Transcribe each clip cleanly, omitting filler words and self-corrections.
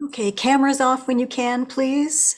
Okay, cameras off when you can, please.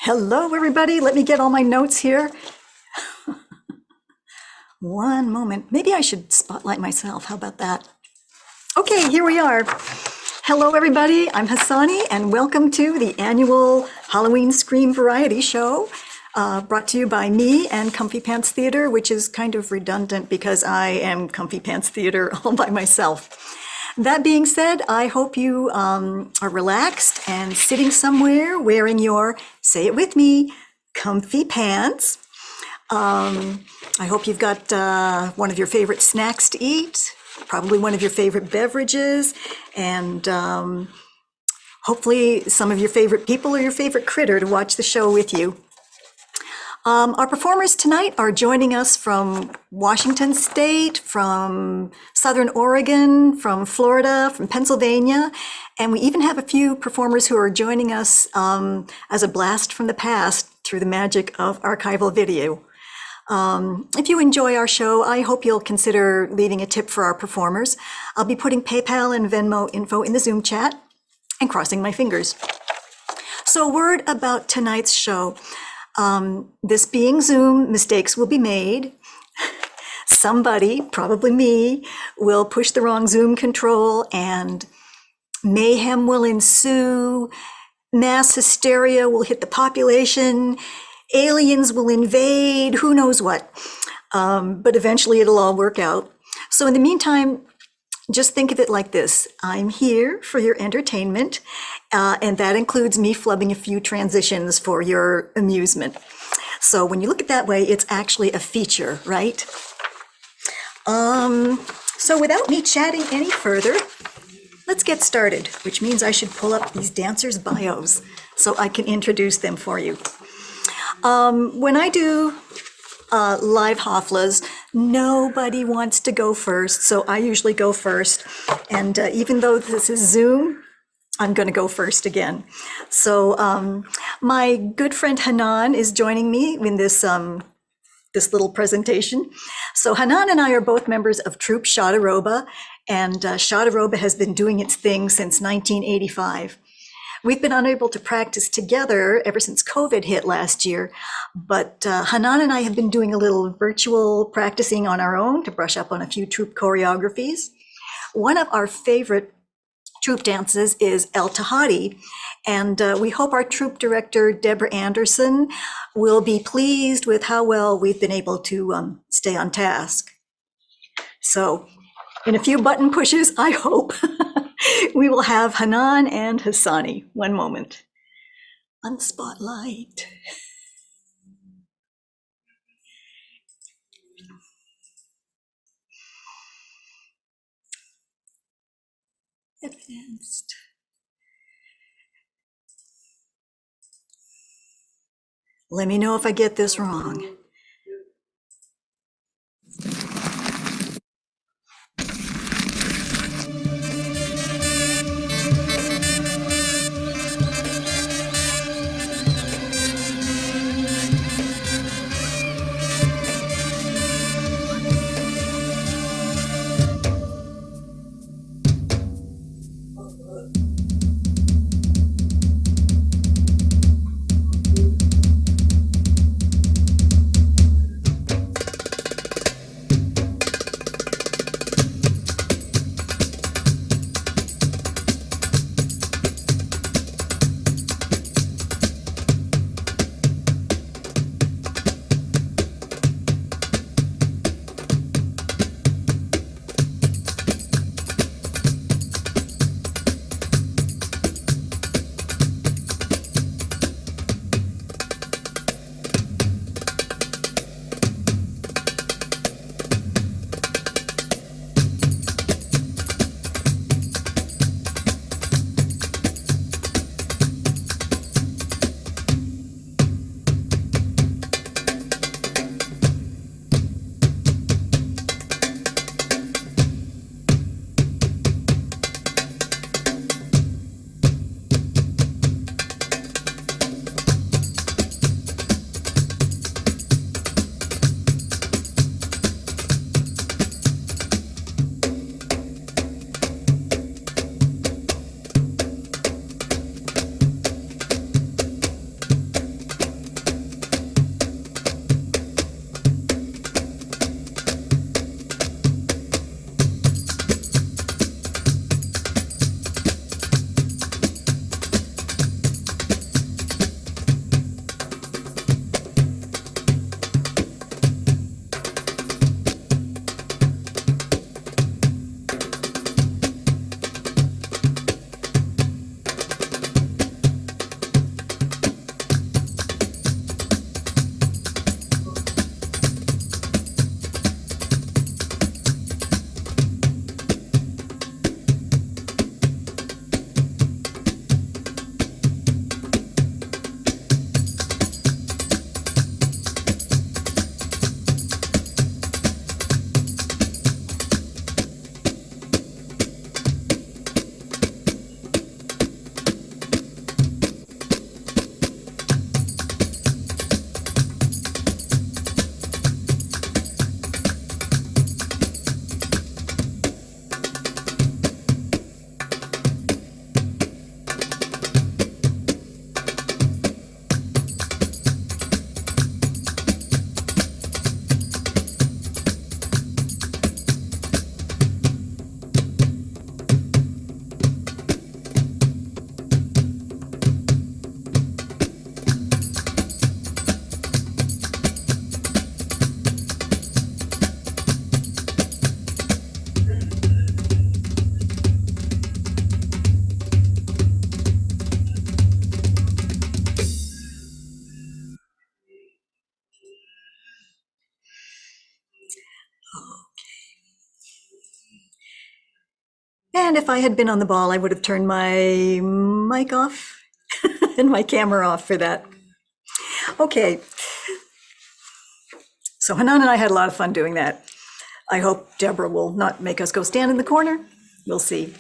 Hello, everybody. Let me get all my notes here. One moment. Maybe I should spotlight myself. How about that? Okay, here we are. Hello, everybody. I'm Hasani, and welcome to the annual Halloween Scream Variety Show, brought to you by me and Comfy Pants Theater, which is kind of redundant because I am Comfy Pants Theater all by myself. That being said, I hope you are relaxed and sitting somewhere wearing your, say it with me, comfy pants. I hope you've got one of your favorite snacks to eat, probably one of your favorite beverages, and hopefully some of your favorite people or your favorite critter to watch the show with you. Our performers tonight are joining us from Washington State, from Southern Oregon, from Florida, from Pennsylvania, and we even have a few performers who are joining us as a blast from the past through the magic of archival video. If you enjoy our show, I hope you'll consider leaving a tip for our performers. I'll be putting PayPal and Venmo info in the Zoom chat and crossing my fingers. So a word about tonight's show. This being Zoom, mistakes will be made. Somebody, probably me, will push the wrong Zoom control and mayhem will ensue. Mass hysteria will hit the population. Aliens will invade, who knows what. But eventually it'll all work out. So in the meantime, just think of it like this. I'm here for your entertainment, and that includes me flubbing a few transitions for your amusement. So when you look at it that way, it's actually a feature, right? So without me chatting any further, let's get started, which means I should pull up these dancers' bios so I can introduce them for you. When I do live haflas, nobody wants to go first, so I usually go first. And even though this is Zoom, I'm going to go first again. So my good friend Hanan is joining me in this this little presentation. So Hanan and I are both members of Troupe Shahrazad, and Shahrazad has been doing its thing since 1985. We've been unable to practice together ever since COVID hit last year, but Hanan and I have been doing a little virtual practicing on our own to brush up on a few troupe choreographies. One of our favorite troupe dances is El Tahadi, and we hope our troupe director, Deborah Anderson, will be pleased with how well we've been able to stay on task. So in a few button pushes, I hope, we will have Hanan and Hasani. One moment. On the spotlight. Advanced. Let me know if I get this wrong. And if I had been on the ball, I would have turned my mic off and my camera off for that. Okay. So Hanan and I had a lot of fun doing that. I hope Deborah will not make us go stand in the corner. We'll see.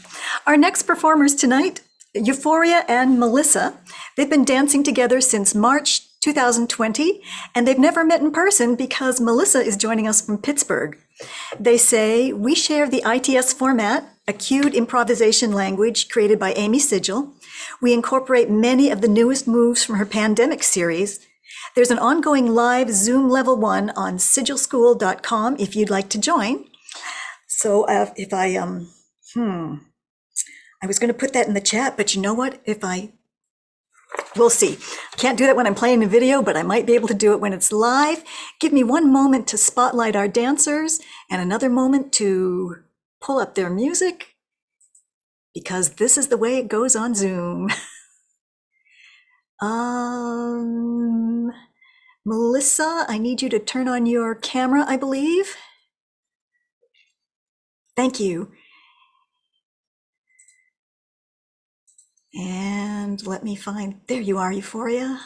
Our next performers tonight, Euphoria and Melissa. They've been dancing together since March 2020, and they've never met in person because Melissa is joining us from Pittsburgh. They say, we share the ITS format, a cued improvisation language created by Amy Sigil. We incorporate many of the newest moves from her pandemic series. There's an ongoing live Zoom level 1 on sigilschool.com if you'd like to join. So if I was going to put that in the chat, but you know what? We'll see. I can't do that when I'm playing the video, but I might be able to do it when it's live. Give me one moment to spotlight our dancers and another moment to pull up their music, because this is the way it goes on Zoom. Melissa, I need you to turn on your camera, I believe. Thank you. And let me find, there you are, Euphoria.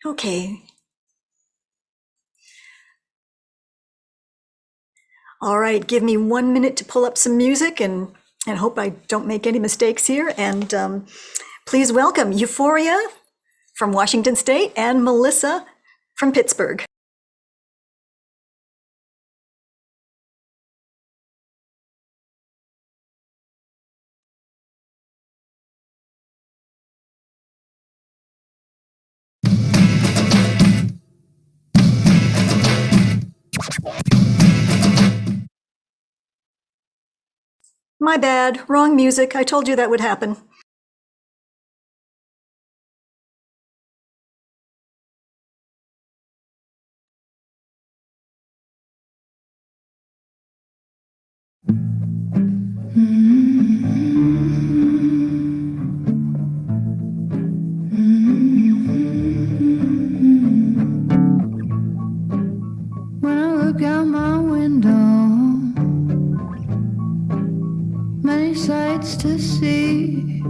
Okay. All right, give me 1 minute to pull up some music and hope I don't make any mistakes here. And please welcome Euphoria from Washington State and Melissa from Pittsburgh. My bad, wrong music. I told you that would happen. When I look out my window, many sights to see.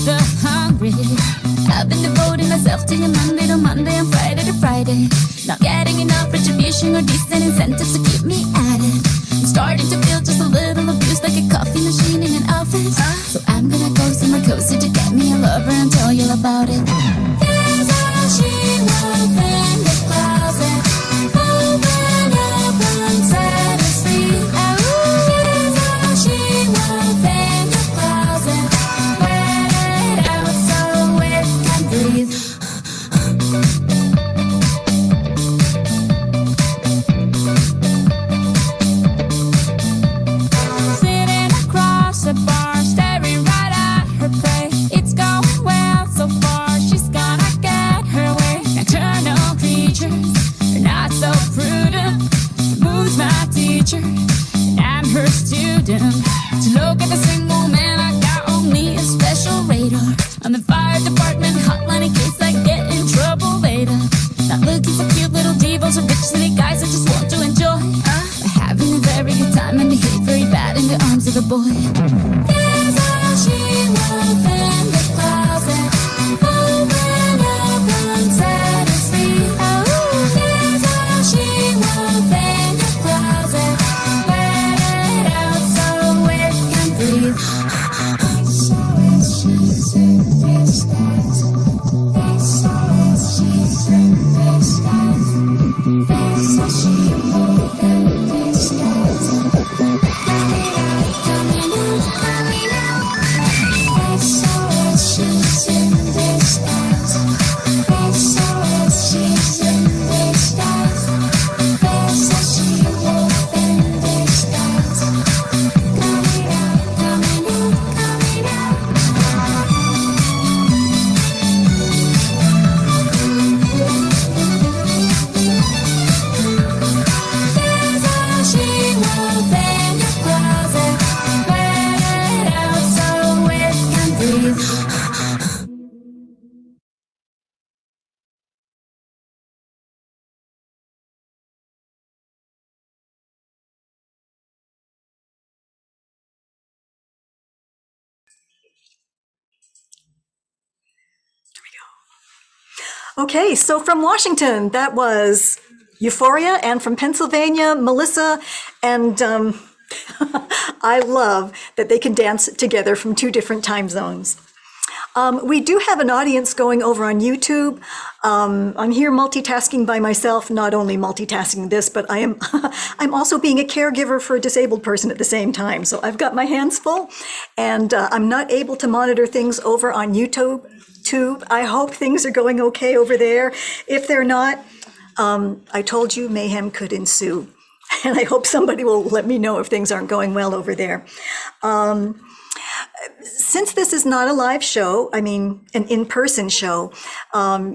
the hungry. I've been devoting myself to you Monday to Monday and Friday to Friday. Not getting enough retribution or decent incentives to keep me at it. I'm starting to feel just a little abused, like a coffee machine in an office. So I'm gonna go somewhere cozy to get me a lover and tell you about it. Here's how she was in the closet, moving up until it's free. Here's how she was in the closet, let it out so it can breathe. Sitting across the bar, staring right at her prey. It's going well so far, she's gonna get her way. Nocturnal creatures are not so prudent. Mood's my teacher, and I'm her student. To look at the single man, I got on me a special radar. On the fire department hotline in case I get in trouble later. Not looking for cute little divas or rich city guys, I just want to enjoy having a very good time and behave very bad in the arms of a boy. Here's how she was in the closet, moving up until it's free. Here's how she was in the closet, let it out so it can breathe. So is she's in this dance. So is she's in this dance. So she moved in this dance. Coming out. So is she's in this dance. So is she's in this dance. So she moved in this dance. Coming out, coming out, coming out. Here's how she was in the closet, let it out so it can breathe. Okay, so from Washington, that was Euphoria, and from Pennsylvania, Melissa, and I love that they can dance together from two different time zones. We do have an audience going over on YouTube. I'm here multitasking by myself, not only multitasking this, but I'm also being a caregiver for a disabled person at the same time. So I've got my hands full, and I'm not able to monitor things over on YouTube. I hope things are going okay over there. If they're not, I told you mayhem could ensue. And I hope somebody will let me know if things aren't going well over there. Since this is not a live show, I mean, an in-person show,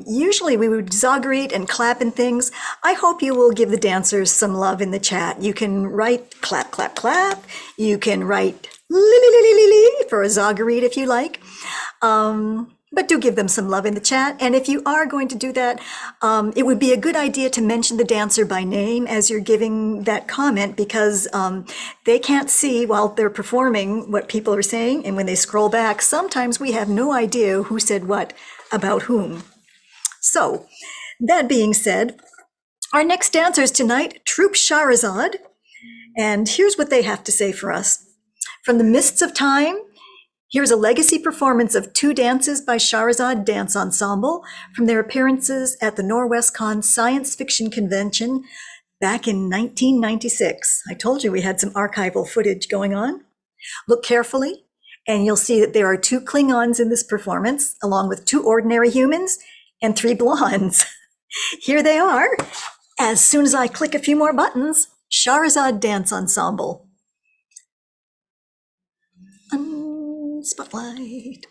usually we would exaggerate and clap and things. I hope you will give the dancers some love in the chat. You can write clap, clap, clap. You can write li, li, li, li, li, li for a zagarete if you like. But do give them some love in the chat. And if you are going to do that, it would be a good idea to mention the dancer by name as you're giving that comment, because they can't see while they're performing what people are saying. And when they scroll back, sometimes we have no idea who said what about whom. So that being said, our next dancers tonight, Troupe Shahrazad. And here's what they have to say for us. From the mists of time, here's a legacy performance of two dances by Shahrazad Dance Ensemble from their appearances at the Norwestcon Science Fiction Convention back in 1996. I told you we had some archival footage going on. Look carefully, and you'll see that there are two Klingons in this performance, along with two ordinary humans and three blondes. Here they are. As soon as I click a few more buttons, Shahrazad Dance Ensemble. Spotlight.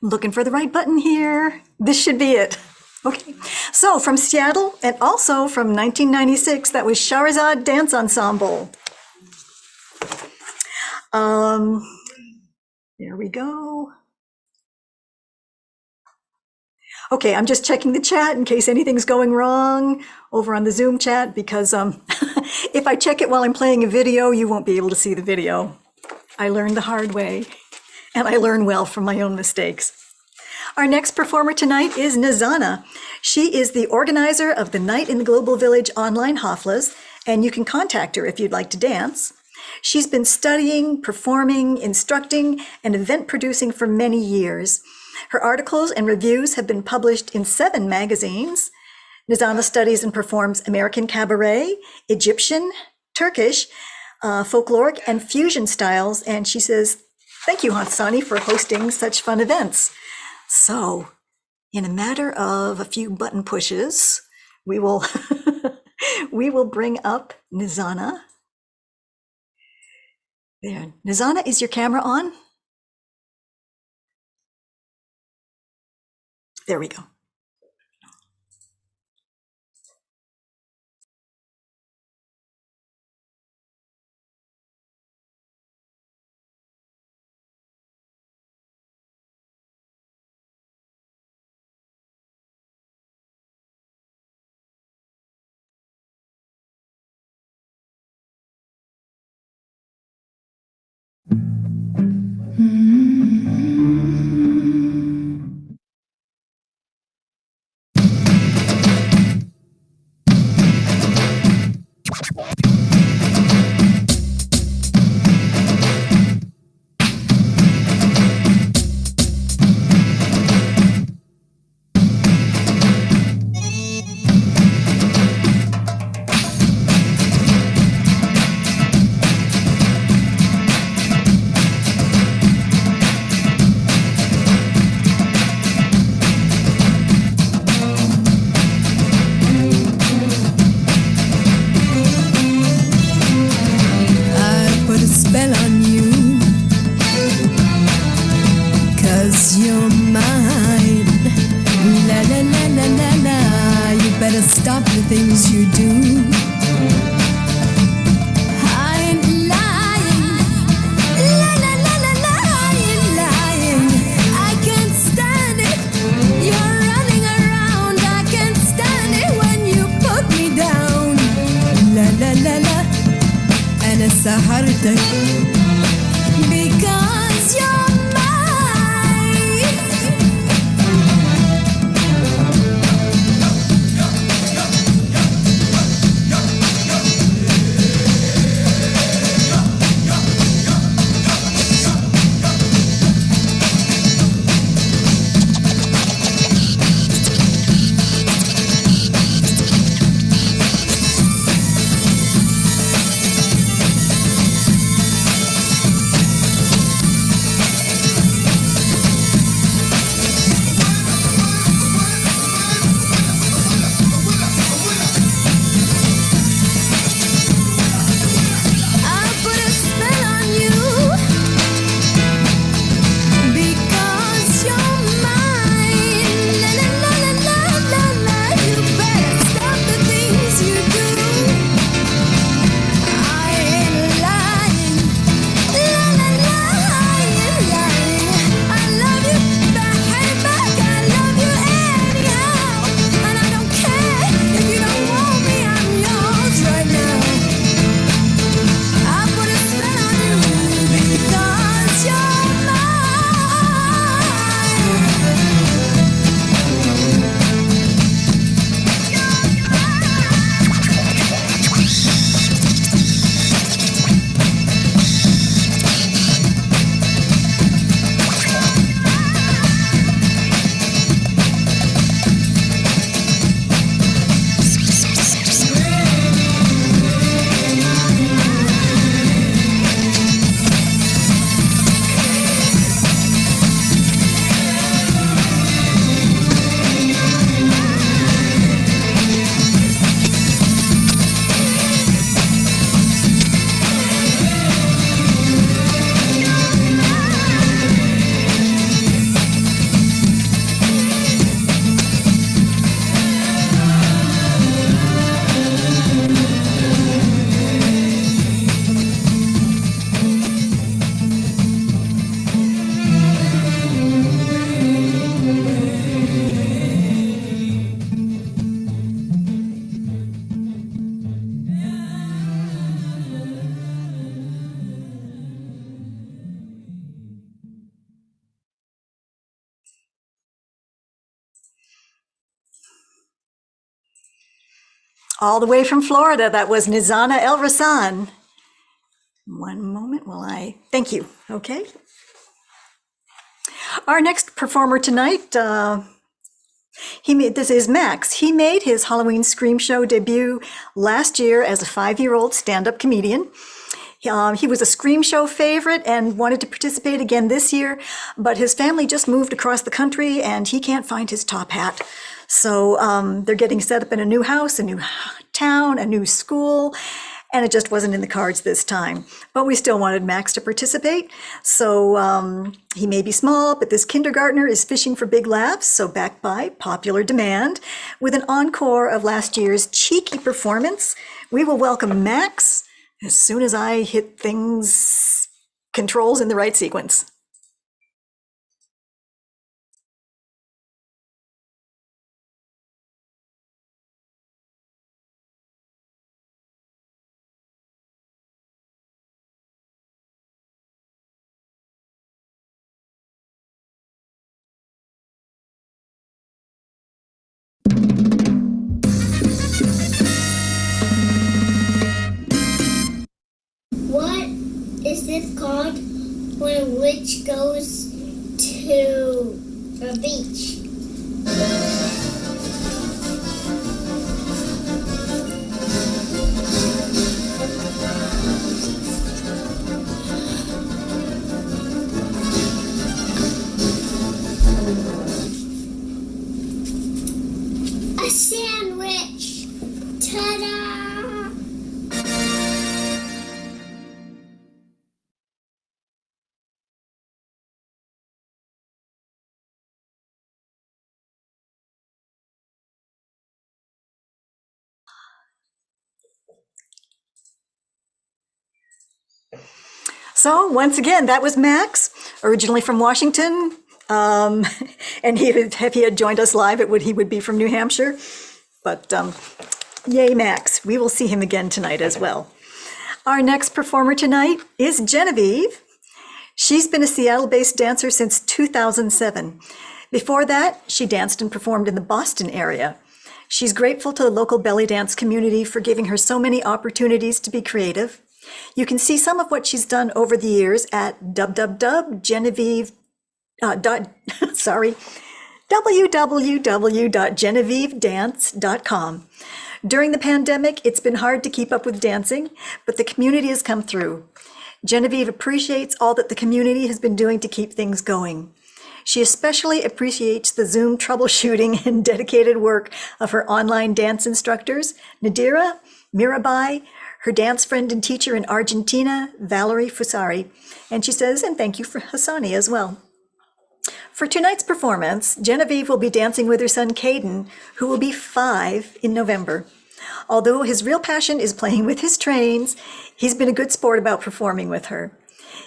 Looking for the right button here. This should be it. Okay, so from Seattle and also from 1996, that was Shahrazad Dance Ensemble. There we go. Okay, I'm just checking the chat in case anything's going wrong over on the Zoom chat, because if I check it while I'm playing a video, you won't be able to see the video. I learned the hard way, and I learn well from my own mistakes. Our next performer tonight is Nizana. She is the organizer of the Night in the Global Village online haflas, and you can contact her if you'd like to dance. She's been studying, performing, instructing, and event producing for many years. Her articles and reviews have been published in 7 magazines. Nizana studies and performs American cabaret, Egyptian, Turkish, folkloric, and fusion styles. And she says, thank you, Hasani, for hosting such fun events. So, in a matter of a few button pushes, we will, we will bring up Nizana. There. Nizana, is your camera on? There we go. All the way from Florida, that was Nizana El Rasan. One moment while thank you, okay? Our next performer tonight, this is Max. He made his Halloween Scream Show debut last year as a 5-year-old stand-up comedian. He was a Scream Show favorite and wanted to participate again this year, but his family just moved across the country and he can't find his top hat. So they're getting set up in a new house, a new town, a new school, and it just wasn't in the cards this time. But we still wanted Max to participate. So he may be small, but this kindergartner is fishing for big laughs, so backed by popular demand. With an encore of last year's cheeky performance, we will welcome Max as soon as I hit controls in the right sequence. What is this called when a witch goes to a beach? A sandwich! Ta-da! So once again, that was Max, originally from Washington. And if he had joined us live, he would be from New Hampshire. But yay, Max. We will see him again tonight as well. Our next performer tonight is Genevieve. She's been a Seattle-based dancer since 2007. Before that, she danced and performed in the Boston area. She's grateful to the local belly dance community for giving her so many opportunities to be creative. You can see some of what she's done over the years at www.genevivedance.com. During the pandemic, it's been hard to keep up with dancing, but the community has come through. Genevieve appreciates all that the community has been doing to keep things going. She especially appreciates the Zoom troubleshooting and dedicated work of her online dance instructors, Nadira, Mirabai, her dance friend and teacher in Argentina, Valerie Fusari. And she says, and thank you for Hasani as well. For tonight's performance, Genevieve will be dancing with her son, Caden, who will be 5 in November. Although his real passion is playing with his trains, he's been a good sport about performing with her.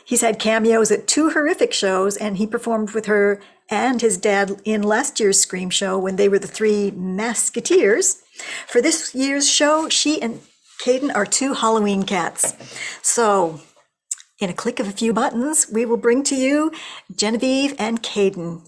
He's had cameos at 2 horrific shows, and he performed with her and his dad in last year's Scream show when they were the 3 Masketeers. For this year's show, she and Caden are 2 Halloween cats. So, in a click of a few buttons, we will bring to you Genevieve and Caden.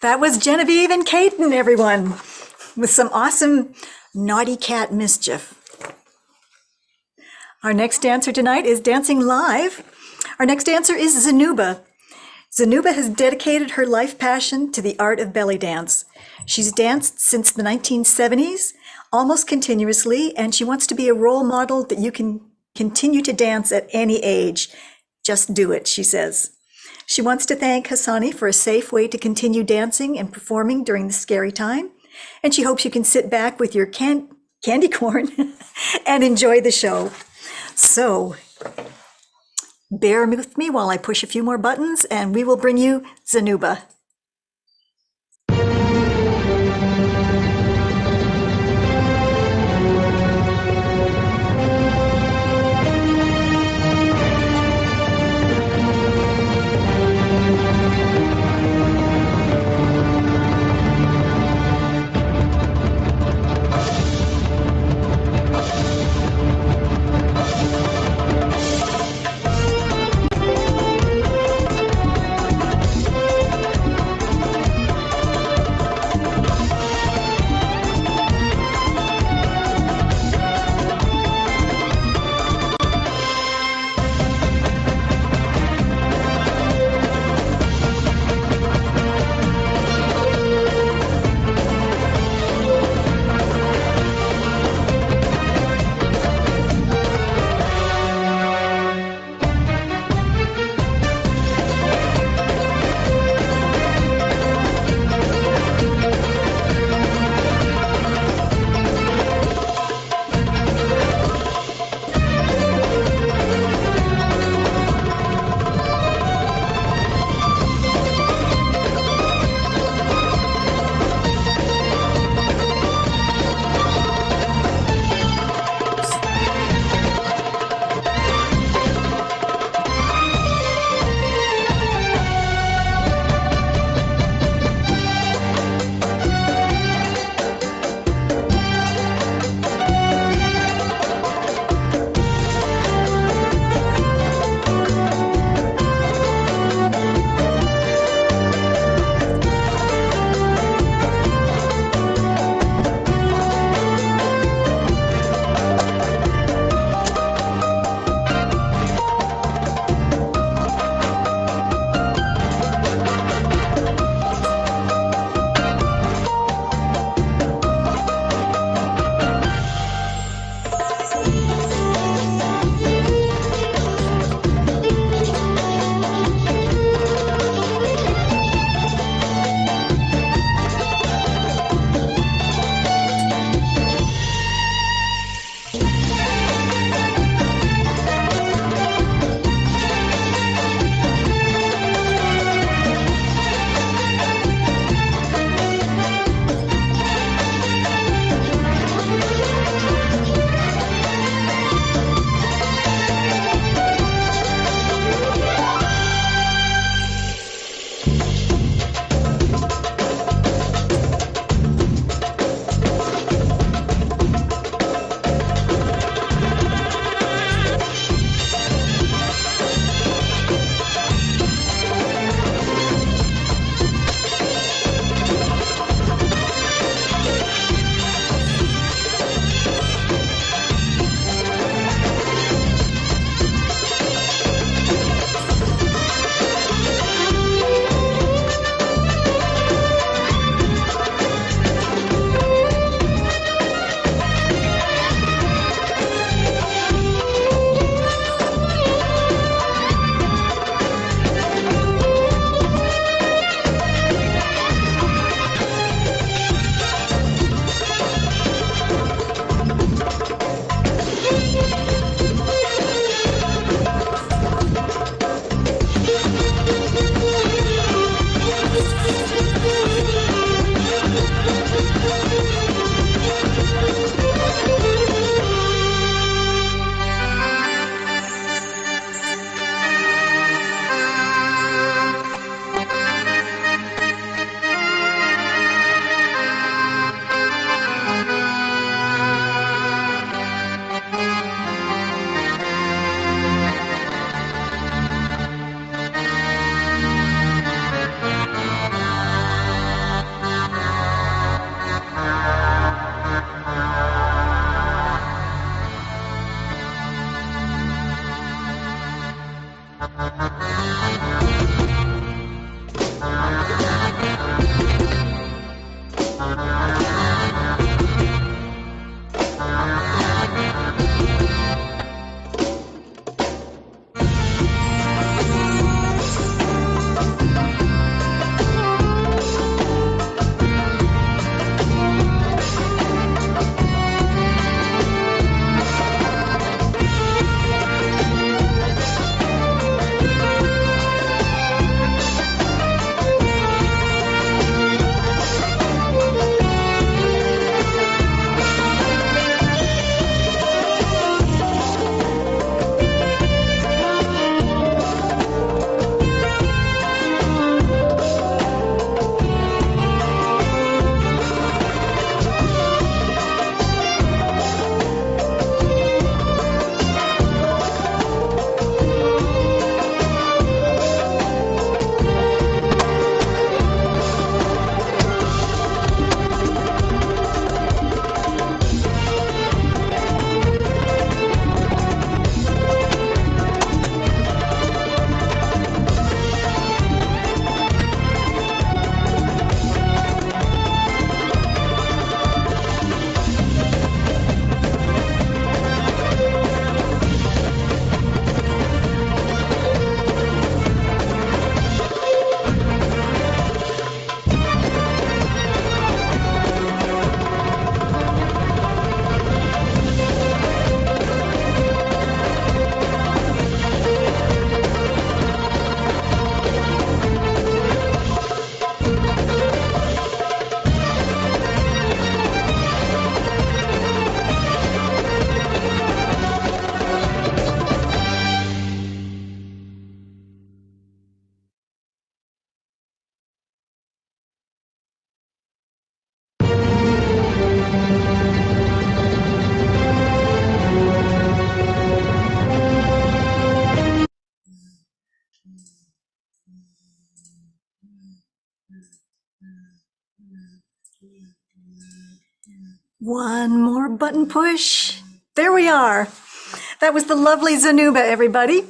That was Genevieve and Caden, everyone, with some awesome naughty cat mischief. Our next dancer tonight is dancing live. Our next dancer is Zanuba. Zanuba has dedicated her life passion to the art of belly dance. She's danced since the 1970s, almost continuously, and she wants to be a role model that you can continue to dance at any age. Just do it, she says. She wants to thank Hasani for a safe way to continue dancing and performing during this scary time. And she hopes you can sit back with your candy corn and enjoy the show. So bear with me while I push a few more buttons and we will bring you Zanuba. One more button push. There we are. That was the lovely Zanuba, everybody.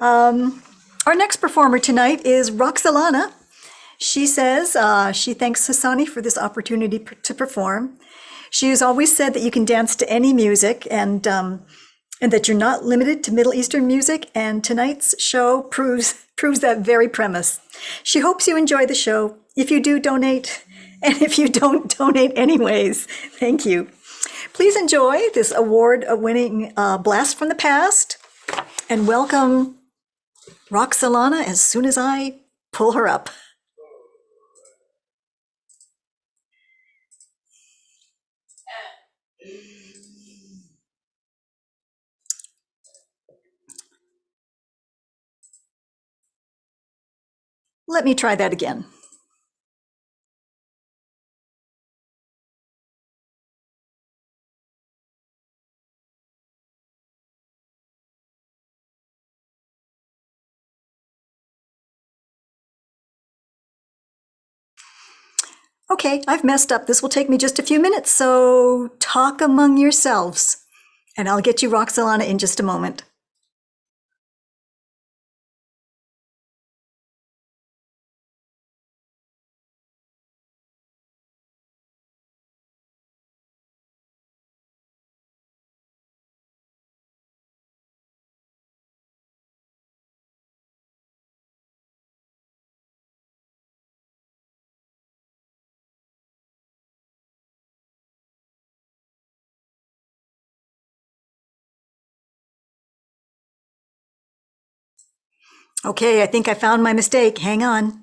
Our next performer tonight is Roxelana. She says she thanks Hasani for this opportunity to perform. She has always said that you can dance to any music and that you're not limited to Middle Eastern music, and tonight's show proves that very premise. She hopes you enjoy the show. If you do, donate. And if you don't, donate anyways. Thank you. Please enjoy this award-winning blast from the past, and welcome Roxelana as soon as I pull her up. Let me try that again. Okay, I've messed up. This will take me just a few minutes, so talk among yourselves, and I'll get you Roxelana in just a moment. Okay, I think I found my mistake. Hang on.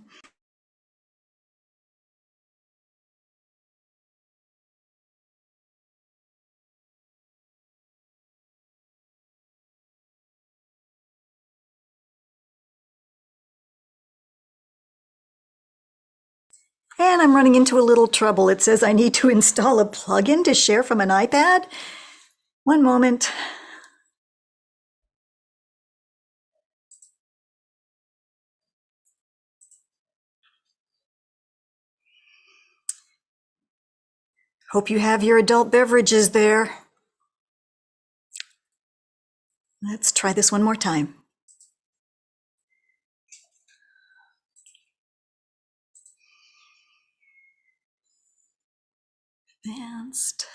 And I'm running into a little trouble. It says I need to install a plugin to share from an iPad. One moment. Hope you have your adult beverages there. Let's try this one more time. advanced.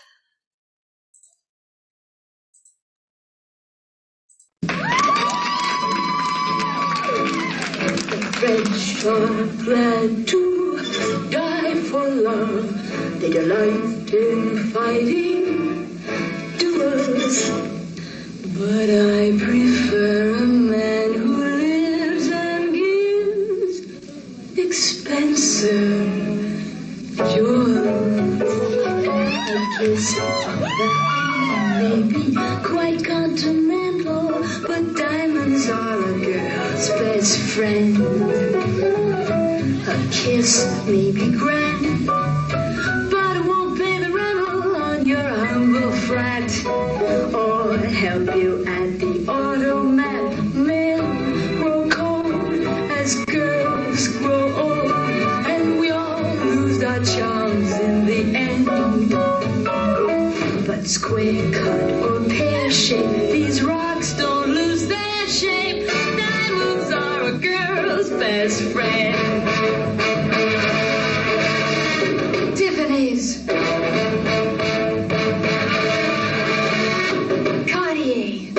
French are glad to die for love. They delight in fighting duels. But I prefer a man who lives and gives expensive jewels. A kiss may be quite continental, but diamonds are a girl's best friend. A kiss may be grand, but it won't pay the rental on your humble flat, or help you at the automat. Men grow cold as girls grow old, and we all lose our charms in the end. But square cut or pear shape, these rocks don't lose their shape. Diamonds are a girl's best friend. Tiffany's, Cartier,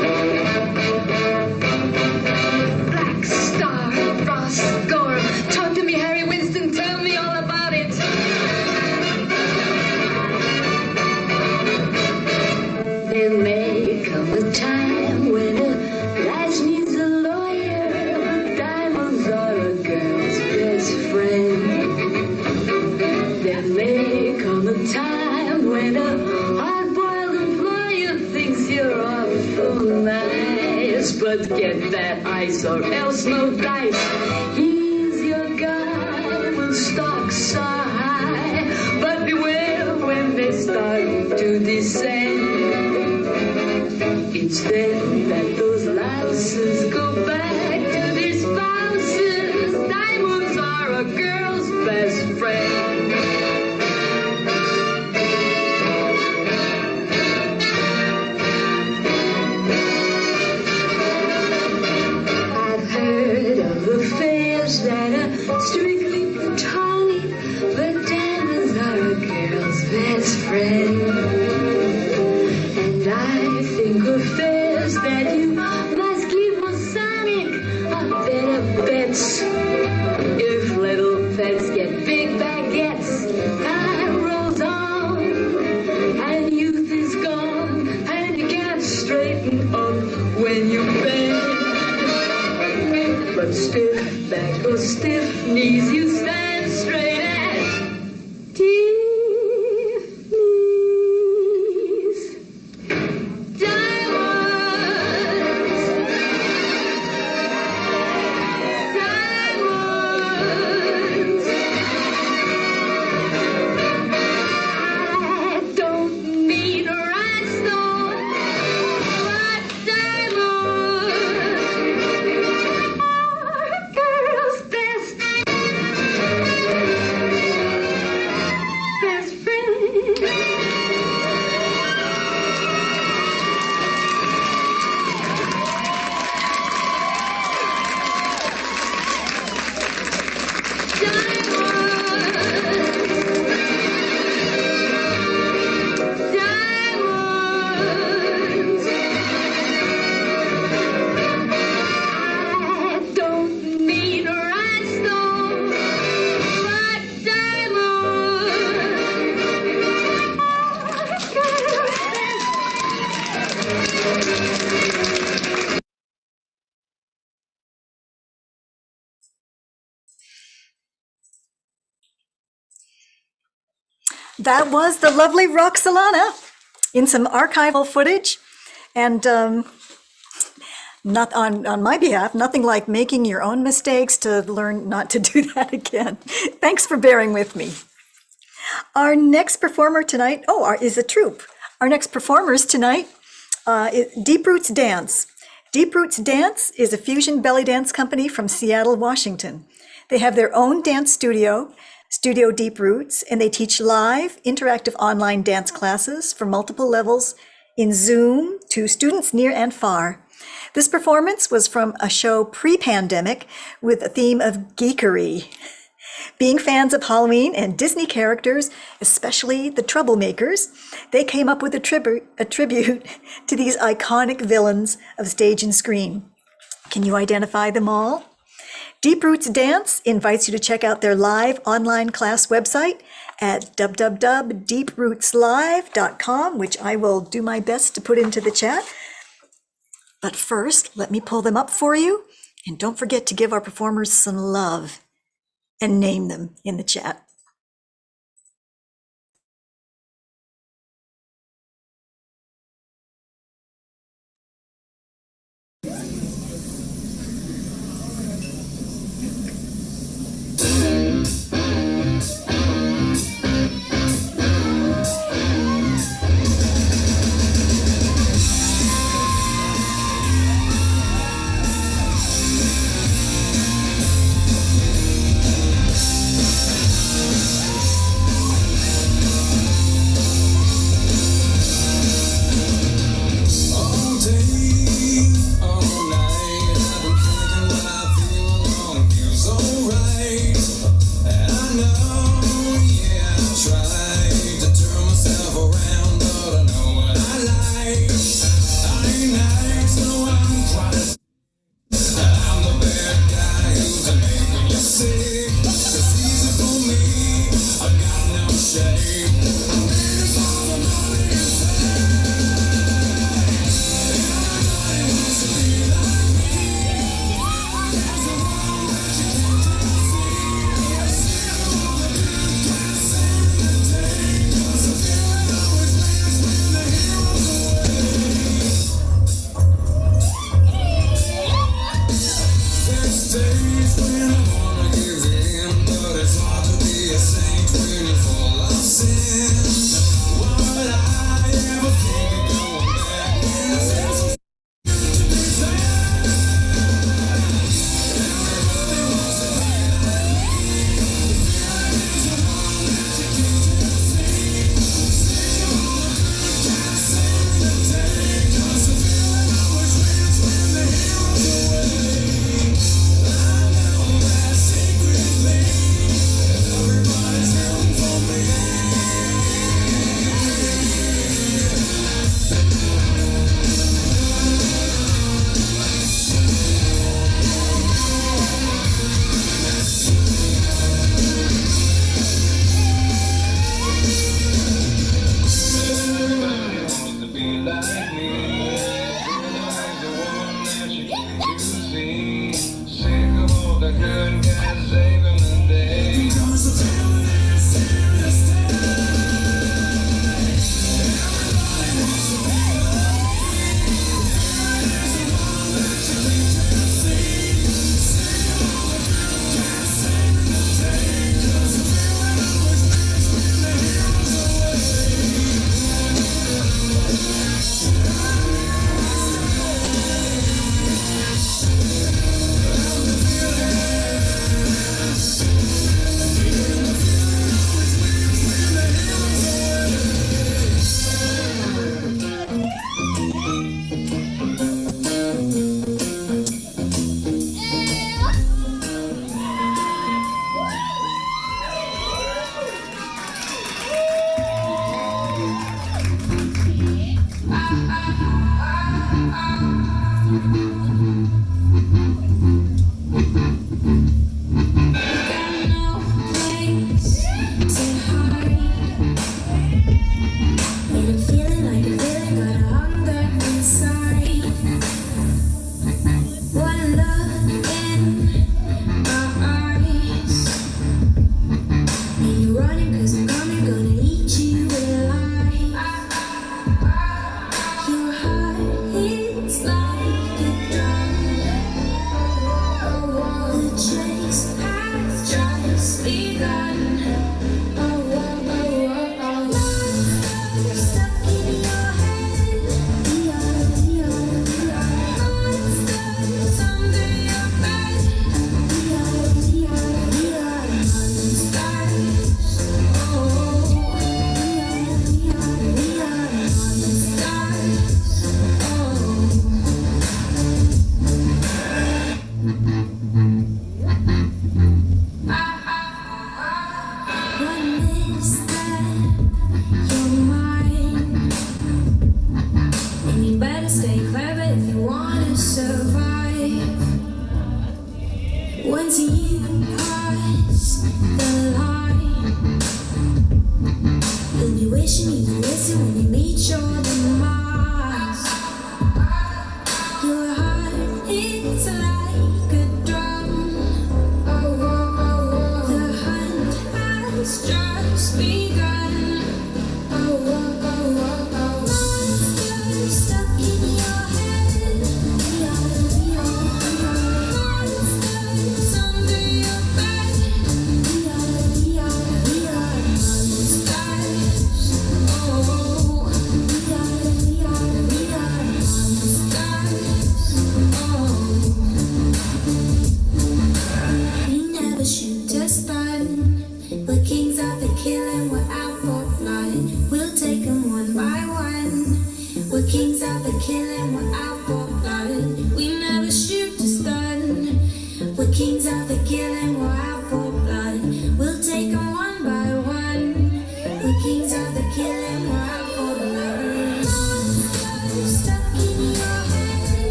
Black Star, Ross, Gore. Talk to me, Harry Winston, tell me all about it. There may come a time when a lass needs a lawyer, but diamonds are a girl's best friend. There may come a time when a hard-boiled employer thinks you're awful nice, but get that ice or else no dice. He's your guy when stocks are high, but beware when they start to descend. It's then that those lasses go back to their spouses. Diamonds are a girl's best friend. I've heard of affairs that are strictly platonic, but diamonds are a girl's best friend. And I think affairs that you must keep Masonic are better bets. If little pets get big baguettes, time rolls on, and youth is gone, and you can't straighten up when you bend. But stiff back or stiff knees, you stand straight as Tiffany's. Diamonds, diamonds. I don't need a rhinestone, but diamonds are a girl's best friend. Diamonds, I don't need a rhinestone, but diamonds are a girl's best. That was the lovely Roxelana in some archival footage. And not on my behalf, nothing like making your own mistakes to learn not to do that again. Thanks for bearing with me. Our next performer tonight, is a troupe. Our next performers tonight, Deep Roots Dance. Deep Roots Dance is a fusion belly dance company from Seattle, Washington. They have their own dance studio, Studio Deep Roots, and they teach live, interactive online dance classes for multiple levels in Zoom to students near and far. This performance was from a show pre-pandemic with a theme of geekery. Being fans of Halloween and Disney characters, especially the Troublemakers, they came up with a tribute to these iconic villains of stage and screen. Can you identify them all? Deep Roots Dance invites you to check out their live online class website at www.deeprootslive.com, which I will do my best to put into the chat. But first, let me pull them up for you. And don't forget to give our performers some love and name them in the chat.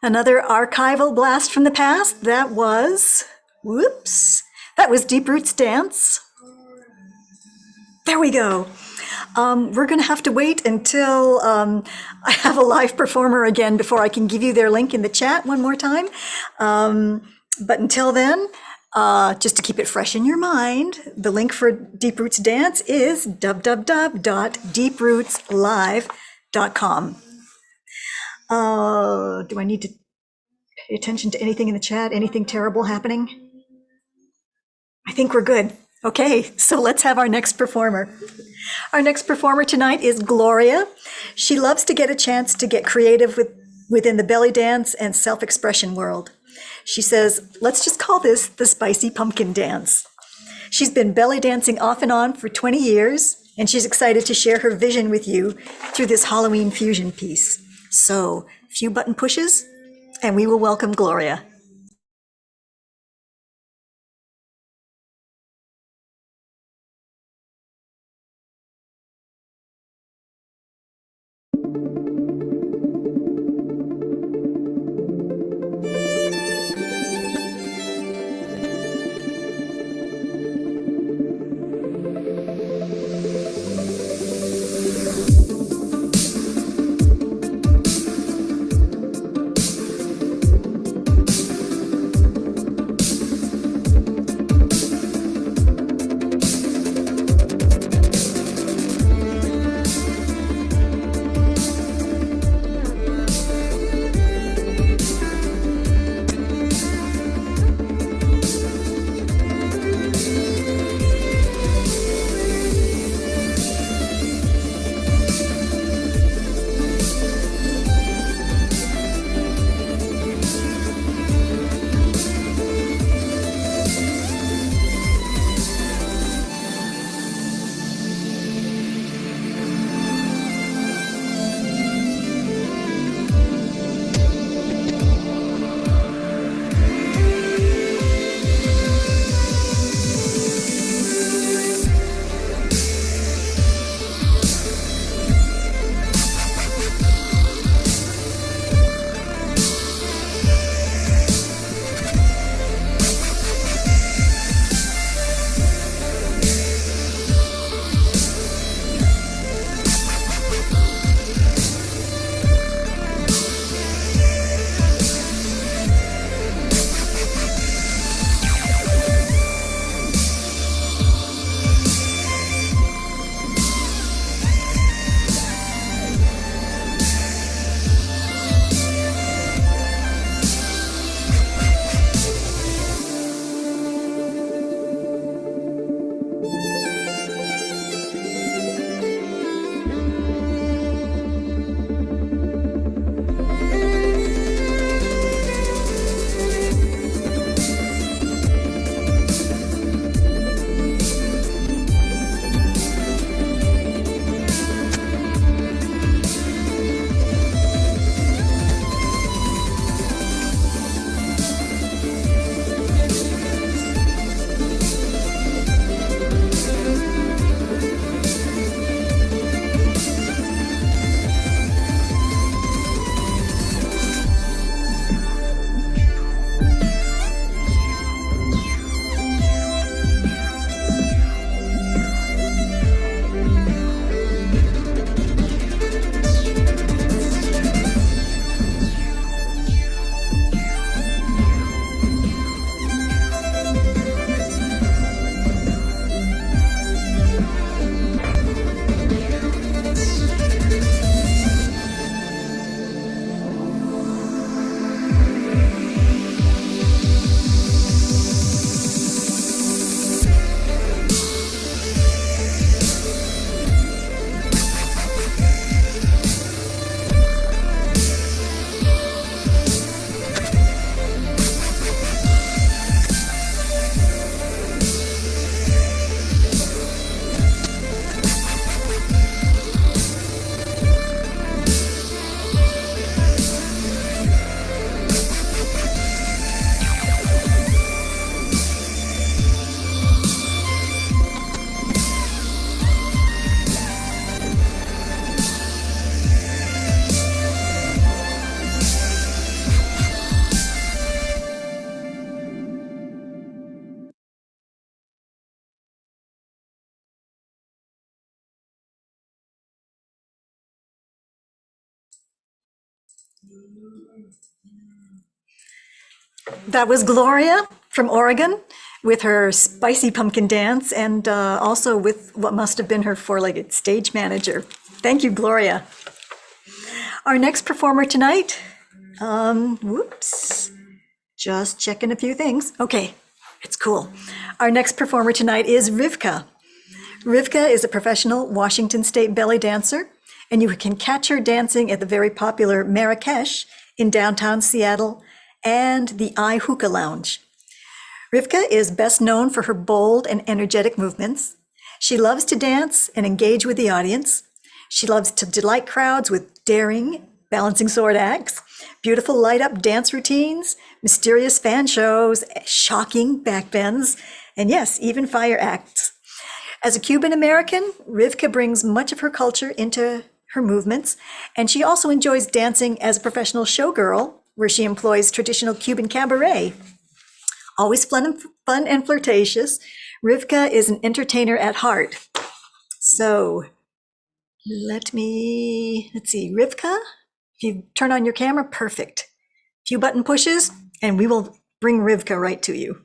Another archival blast from the past. That was, that was Deep Roots Dance. There we go. We're going to have to wait until I have a live performer again before I can give you their link in the chat one more time. But until then, just to keep it fresh in your mind, the link for Deep Roots Dance is www.deeprootslive.com. Do I need to pay attention to anything in the chat? Anything terrible happening? I think we're good. Okay, so let's have our next performer. Our next performer tonight is Gloria. She loves to get a chance to get creative within the belly dance and self-expression world. She says, let's just call this the spicy pumpkin dance. She's been belly dancing off and on for 20 years, and she's excited to share her vision with you through this Halloween fusion piece. So, a few button pushes, and we will welcome Gloria. That was Gloria from Oregon with her spicy pumpkin dance and also with what must have been her four-legged stage manager. Thank you, Gloria. Our next performer tonight, whoops, just checking a few things. Okay, it's cool. Our next performer tonight is Rivkah. Rivkah is a professional Washington State belly dancer, and you can catch her dancing at the very popular Marrakesh in downtown Seattle and the I Hookah Lounge. Rivkah is best known for her bold and energetic movements. She loves to dance and engage with the audience. She loves to delight crowds with daring, balancing sword acts, beautiful light-up dance routines, mysterious fan shows, shocking backbends, and yes, even fire acts. As a Cuban American, Rivkah brings much of her culture into her movements, and she also enjoys dancing as a professional showgirl, where she employs traditional Cuban cabaret. Always fun and flirtatious, Rivkah is an entertainer at heart. So let's see, Rivkah, if you turn on your camera, perfect. A few button pushes, and we will bring Rivkah right to you.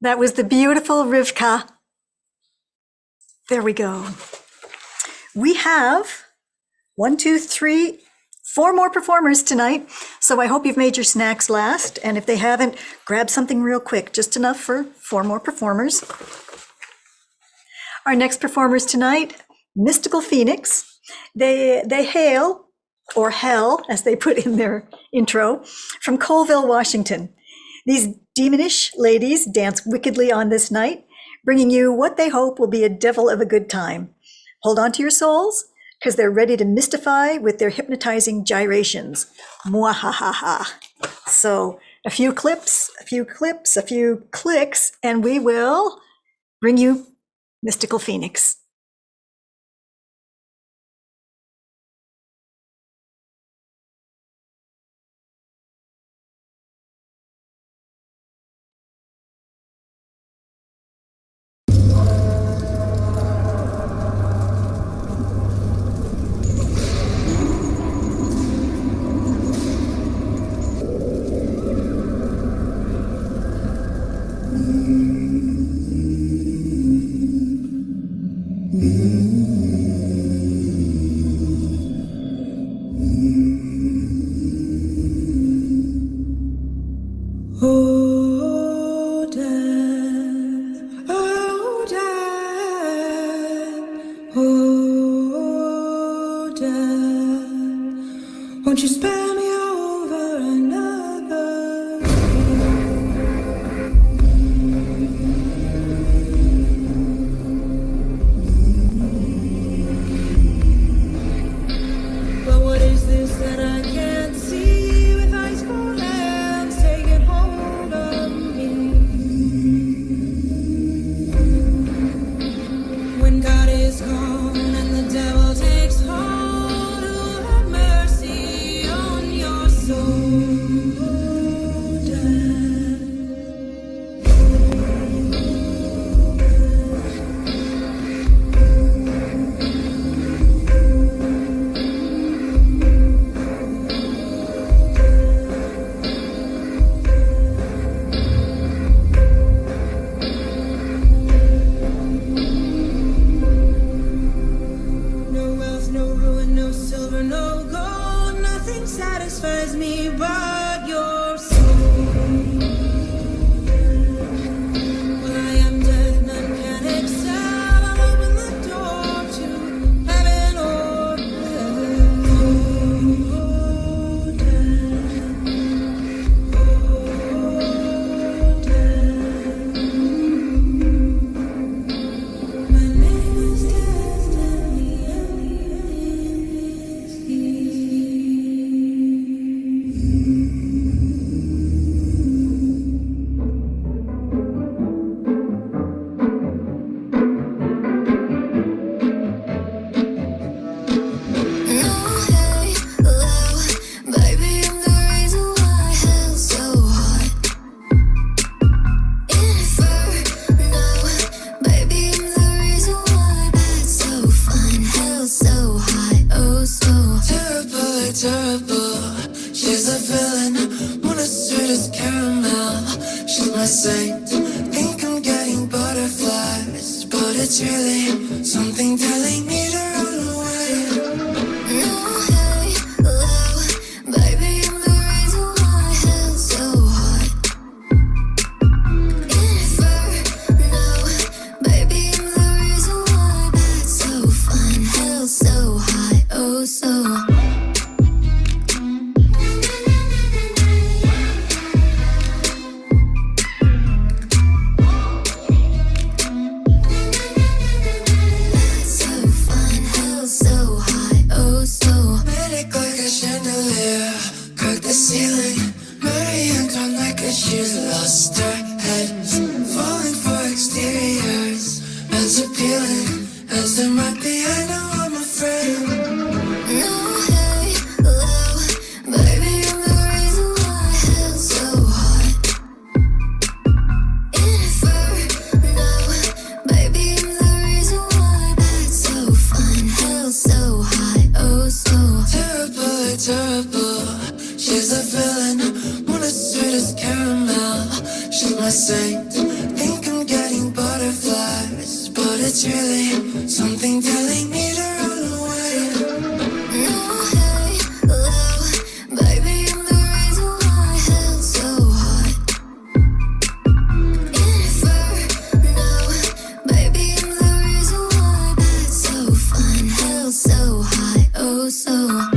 That was the beautiful Rivkah. There we go. We have 1, 2, 3, 4 more performers tonight. So I hope you've made your snacks last. And if they haven't, grab something real quick, just enough for 4 more performers. Our next performers tonight, Mystical Phoenix. They hail, or hell, as they put in their intro, from Colville, Washington. These demonish ladies dance wickedly on this night, bringing you what they hope will be a devil of a good time. Hold on to your souls, because they're ready to mystify with their hypnotizing gyrations. Mwah. So a few clips, a few clicks, and we will bring you Mystical Phoenix. Won't you spare me over another? But what is this that I can't see with ice cold hands taking hold of me? When God is gone and the devil takes hold, who have mercy on your soul? No wealth, no ruin, no silver, no gold. Nothing satisfies me but your soul. Well, I am death, none can excel. I'll open the door to heaven or my name is destiny, terrible. She's a villain, one as sweet as caramel. She's my saint. Think I'm getting butterflies, but it's really something telling me to run away. No, hey, low, baby, I'm the reason why hell's so hot. Inferno, baby, I'm the reason why that's so fun. Hell's so hot, oh so hot. Ceiling, Marianne gone like she's lost her head. Falling for exteriors, as appealing as they might be. I know I'm afraid. No, hey, low, baby, I'm the reason why hell's so hot. Inferno, baby, I'm the reason why that's so fun. Hell's so hot, oh so terrible, terrible. She's a villain, one as sweet as caramel. She's my saint. it's really something telling me to run away. No, hey, love, baby, I'm the reason why hell's so hot. Inferno, baby, I'm the reason why that's so fun. Hell's so hot, oh so hot.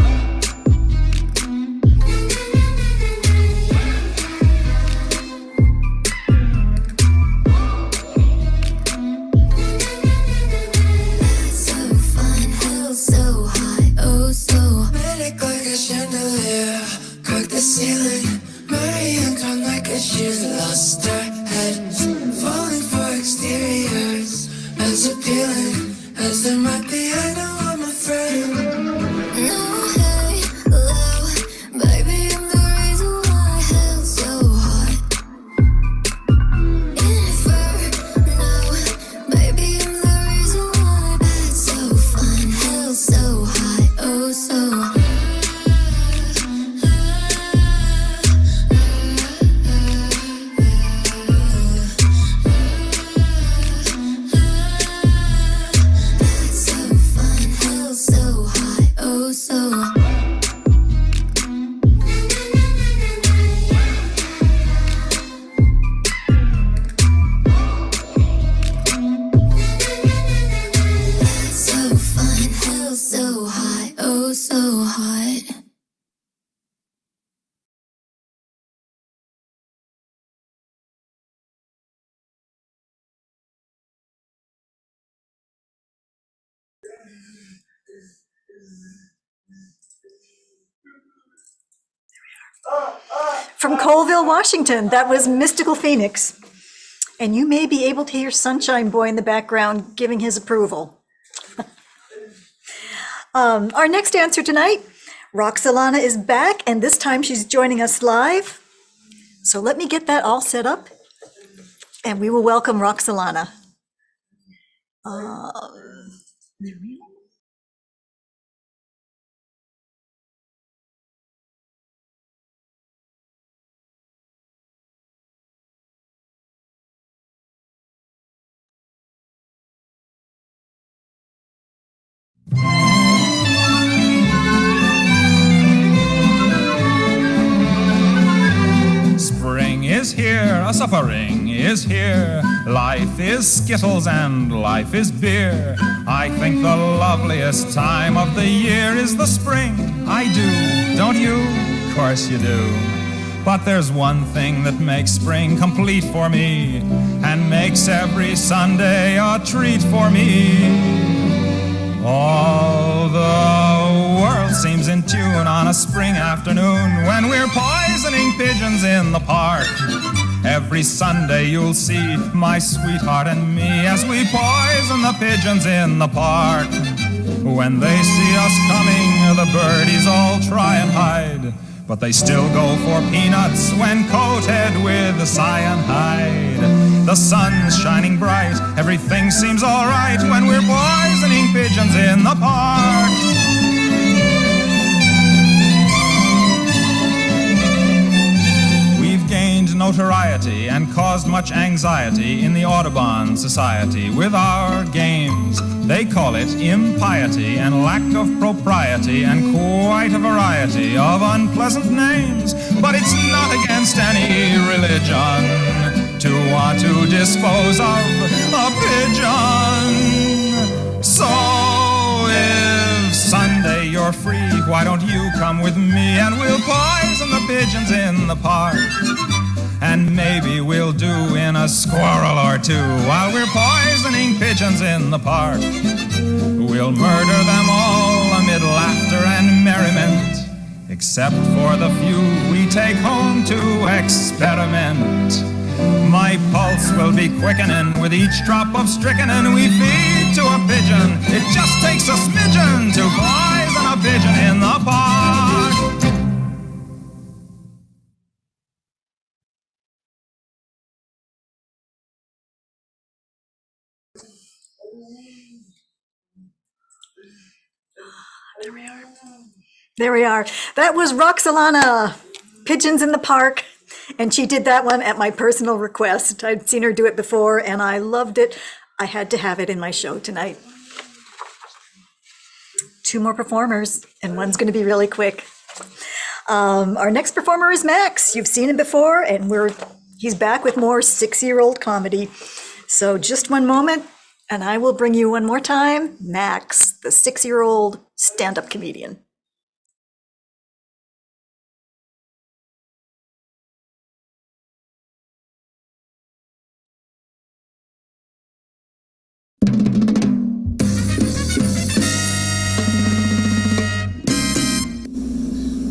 Chandelier, crack the ceiling. Marie Antoinette like she's lost her head. Falling for exteriors, as appealing as they might be. I know I'm afraid. No, hey, love, baby, I'm the reason why hell's so hot. Inferno, baby, I'm the reason why that's so fun. Hell's so hot, oh so hot. From Colville, Washington, that was Mystical Phoenix. And you may be able to hear Sunshine Boy in the background giving his approval. Our next dancer tonight, Roxelana, is back, and this time she's joining us live. So let me get that all set up, and we will welcome Roxelana. Spring is here, a suffering is here. Life is skittles and life is beer. I think the loveliest time of the year is the spring. I do, don't you? Of course you do. But there's one thing that makes spring complete for me, and makes every Sunday a treat for me. All the world seems in tune on a spring afternoon when we're poisoning pigeons in the park. Every Sunday you'll see my sweetheart and me as we poison the pigeons in the park. When they see us coming, the birdies all try and hide, but they still go for peanuts when coated with cyanide. The sun's shining bright, everything seems alright when we're poisoning pigeons in the park. We've gained notoriety and caused much anxiety in the Audubon Society with our games. They call it impiety and lack of propriety and quite a variety of unpleasant names. But it's not against any religion to want to dispose of a pigeon. So if Sunday you're free, why don't you come with me and we'll poison the pigeons in the park. And maybe we'll do in a squirrel or two while we're poisoning pigeons in the park. We'll murder them all amid laughter and merriment, except for the few we take home to experiment. My pulse will be quickening with each drop of strychnine we feed to a pigeon. It just takes a smidgen to poison a pigeon in the park. There we are. That was Roxelana, Pigeons in the Park. And she did that one at my personal request. I'd seen her do it before and I loved it. I had to have it in my show tonight. 2 more performers, and one's going to be really quick. Our next performer is Max. You've seen him before, and he's back with more 6-year-old comedy. So just one moment, and I will bring you one more time, Max, the 6-year-old stand-up comedian.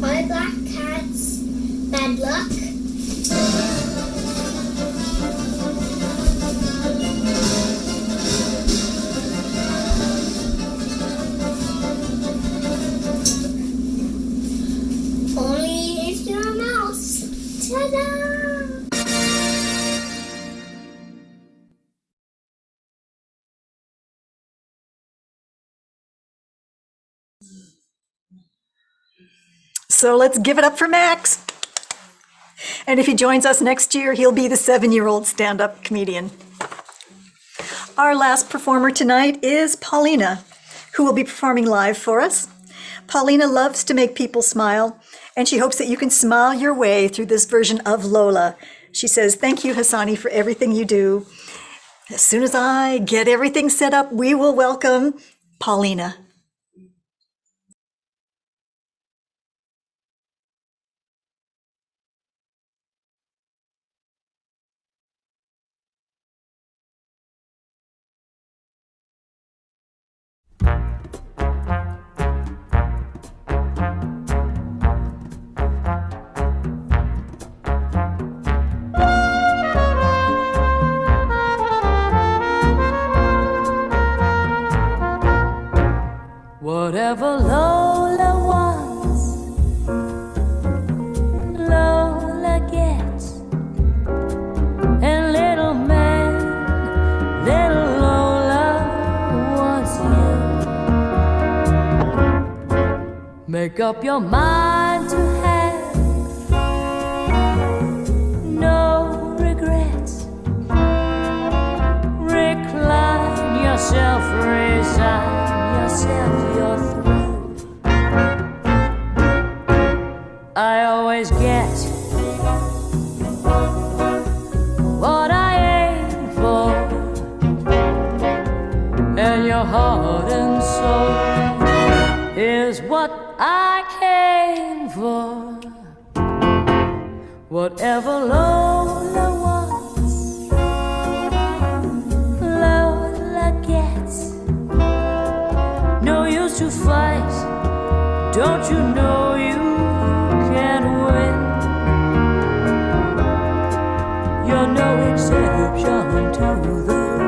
Hi, black cats. Bad luck. Only if you're a mouse. Ta-da! So let's give it up for Max. And if he joins us next year, he'll be the 7-year-old stand-up comedian. Our last performer tonight is Paulina, who will be performing live for us. Paulina loves to make people smile, and she hopes that you can smile your way through this version of Lola. She says, "Thank you, Hasani, for everything you do." As soon as I get everything set up, we will welcome Paulina. Whatever Lola wants, Lola gets. And little man, little Lola wants you. Make up your mind to have no regrets. Recline yourself, resign yourself, you're through. I always get what I aim for, and your heart and soul is what I came for. Whatever Lola wants, Lola gets. No use to fight, don't you know you can't win? You're no exception to the rule.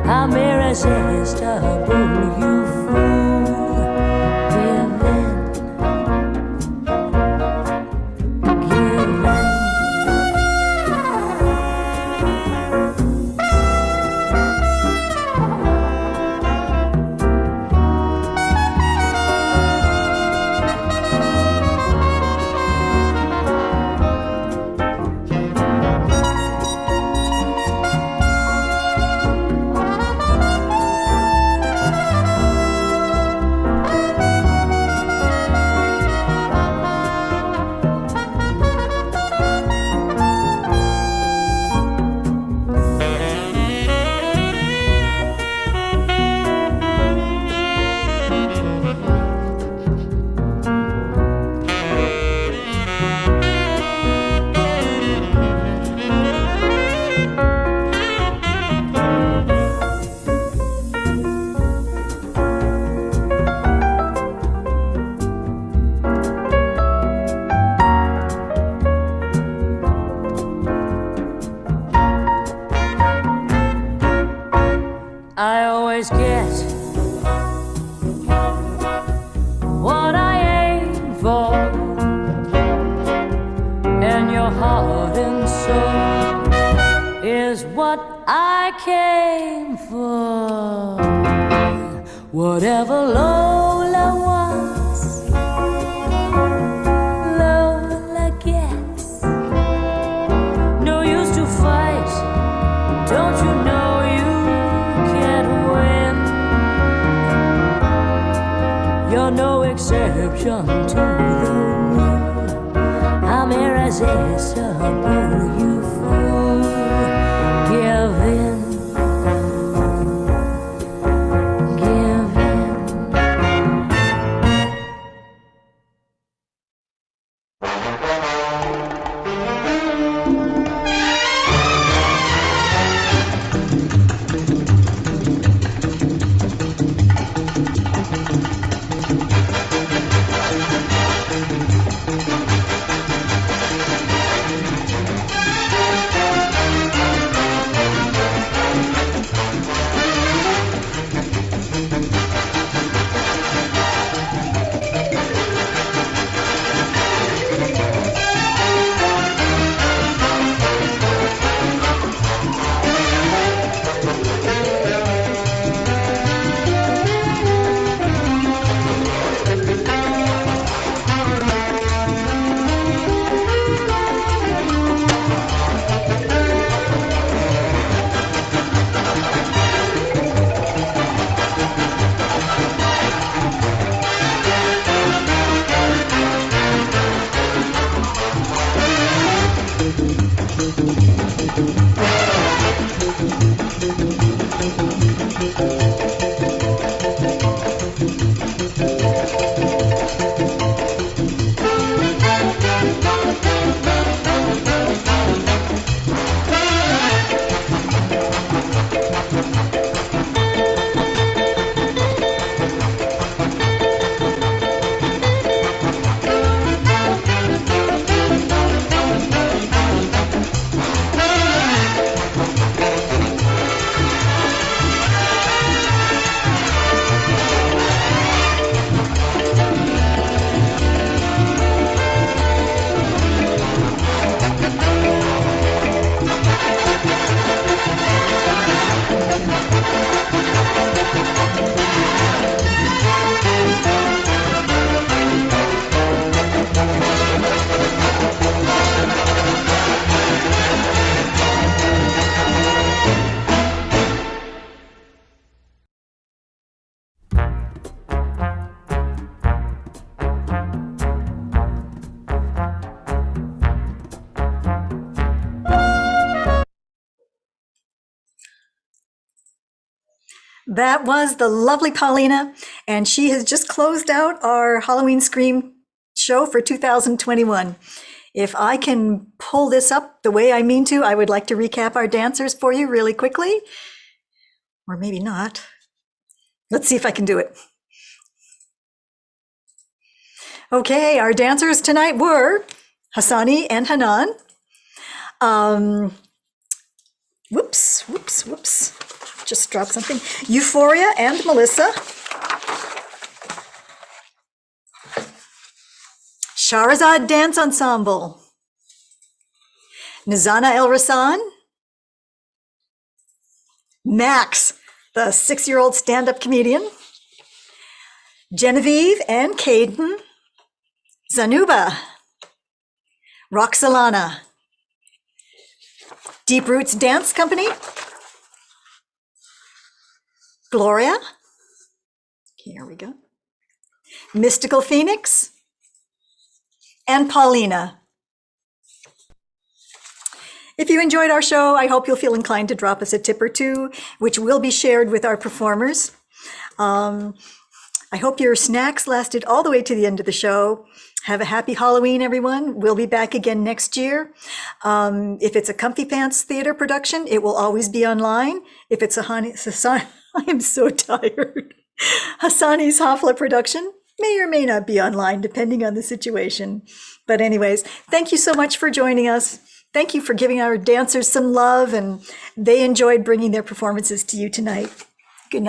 I'm irresistible, you fool. Give in, give in. I always get what I aim for, and your heart and soul is what I came for. Whatever Lola wants, Lola gets. No use to fight, don't you know you no exception to the rule. I'm irresistible, you fool. Give in. Give in. That was the lovely Paulina, and she has just closed out our Halloween Scream show for 2021. If I can pull this up the way I mean to, I would like to recap our dancers for you really quickly, or maybe not. Let's see if I can do it. Okay, our dancers tonight were Hasani and Hanan. Whoops. Just dropped something. Euphoria and Melissa. Shahrazad Dance Ensemble. Nizana El Rasan. Max, the 6-year-old stand-up comedian. Genevieve and Caden. Zanuba. Roxelana. Deep Roots Dance Company. Gloria. Here we go. Mystical Phoenix. And Paulina. If you enjoyed our show, I hope you'll feel inclined to drop us a tip or two, which will be shared with our performers. I hope your snacks lasted all the way to the end of the show. Have a happy Halloween, everyone. We'll be back again next year. If it's a Comfy Pants theater production, it will always be online. If it's I am so tired. Hasani's Hafla production may or may not be online, depending on the situation. But anyways, thank you so much for joining us. Thank you for giving our dancers some love, and they enjoyed bringing their performances to you tonight. Good night.